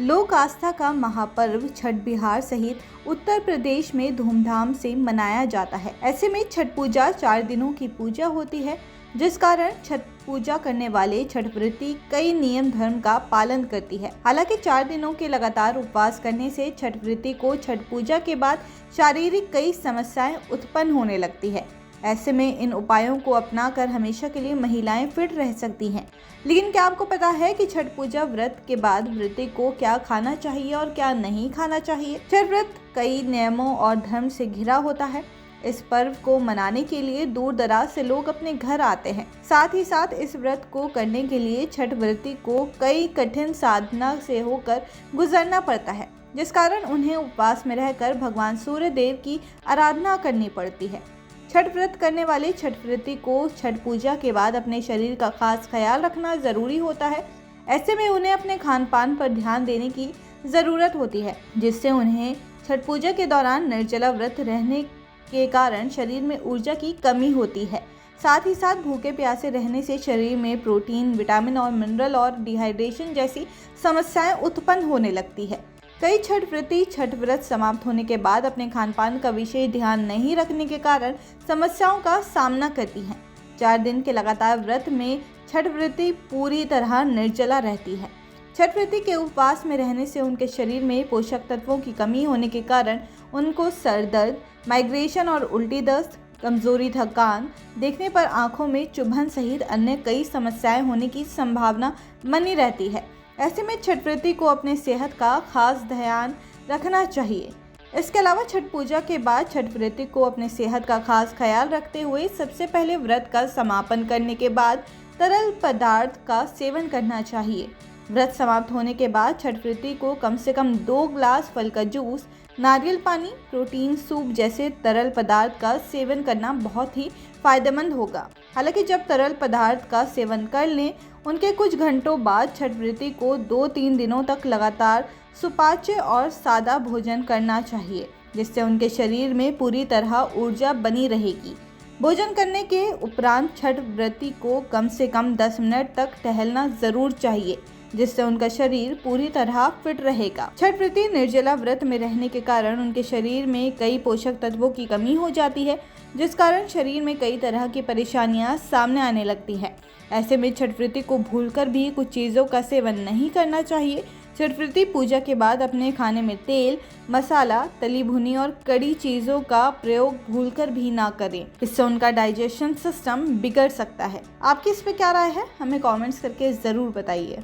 लोक आस्था का महापर्व छठ बिहार सहित उत्तर प्रदेश में धूमधाम से मनाया जाता है। ऐसे में छठ पूजा 4 दिनों की पूजा होती है, जिस कारण छठ पूजा करने वाले छठ व्रती कई नियम धर्म का पालन करती है। हालांकि 4 दिनों के लगातार उपवास करने से छठ व्रती को छठ पूजा के बाद शारीरिक कई समस्याएं उत्पन्न होने लगती है। ऐसे में इन उपायों को अपनाकर हमेशा के लिए महिलाएं फिट रह सकती हैं। लेकिन क्या आपको पता है कि छठ पूजा व्रत के बाद व्रती को क्या खाना चाहिए और क्या नहीं खाना चाहिए? छठ व्रत कई नियमों और धर्म से घिरा होता है। इस पर्व को मनाने के लिए दूर दराज से लोग अपने घर आते हैं। साथ ही साथ इस व्रत को करने के लिए छठ व्रती को कई कठिन साधना से होकर गुजरना पड़ता है, जिस कारण उन्हें उपवास में रहकर भगवान सूर्य देव की आराधना करनी पड़ती है। छठ व्रत करने वाले छठ व्रती को छठ पूजा के बाद अपने शरीर का खास ख्याल रखना जरूरी होता है। ऐसे में उन्हें अपने खान पान पर ध्यान देने की जरूरत होती है, जिससे उन्हें छठ पूजा के दौरान निर्जला व्रत रहने के कारण शरीर में ऊर्जा की कमी होती है। साथ ही साथ भूखे प्यासे रहने से शरीर में प्रोटीन, विटामिन और मिनरल और डिहाइड्रेशन जैसी समस्याएं उत्पन्न होने लगती है। कई छठ व्रती छठ व्रत समाप्त होने के बाद अपने खान पान का विशेष ध्यान नहीं रखने के कारण समस्याओं का सामना करती हैं। 4 दिन के लगातार व्रत में छठ व्रती पूरी तरह निर्जला रहती है। छठ व्रती के उपवास में रहने से उनके शरीर में पोषक तत्वों की कमी होने के कारण उनको सर दर्द, माइग्रेशन और उल्टी दस्त, कमजोरी, थकान, देखने पर आंखों में चुभन सहित अन्य कई समस्याएं होने की संभावना बनी रहती है। ऐसे में छठ व्रती को अपने सेहत का खास ध्यान रखना चाहिए। इसके अलावा छठ पूजा के बाद छठ व्रती को अपने सेहत का खास ख्याल रखते हुए सबसे पहले व्रत का समापन करने के बाद तरल पदार्थ का सेवन करना चाहिए। व्रत समाप्त होने के बाद छठ व्रती को कम से कम 2 ग्लास फल का जूस, नारियल पानी, प्रोटीन सूप जैसे तरल पदार्थ का सेवन करना बहुत ही फायदेमंद होगा। हालांकि जब तरल पदार्थ का सेवन कर लें, उनके कुछ घंटों बाद छठ व्रती को 2-3 दिनों तक लगातार सुपाच्य और सादा भोजन करना चाहिए, जिससे उनके शरीर में पूरी तरह ऊर्जा बनी रहेगी। भोजन करने के उपरांत छठ व्रती को कम से कम 10 मिनट तक टहलना जरूर चाहिए, जिससे उनका शरीर पूरी तरह फिट रहेगा। छठ व्रती निर्जला व्रत में रहने के कारण उनके शरीर में कई पोषक तत्वों की कमी हो जाती है, जिस कारण शरीर में कई तरह की परेशानियां सामने आने लगती है। ऐसे में छठ व्रती को भूलकर भी कुछ चीज़ों का सेवन नहीं करना चाहिए। छठ व्रती पूजा के बाद अपने खाने में तेल, मसाला, तली भुनी और कड़ी चीज़ों का प्रयोग भूलकर भी ना करें। इससे उनका डाइजेशन सिस्टम बिगड़ सकता है। आपकी इस पे क्या राय है? हमें कमेंट्स करके ज़रूर बताइए।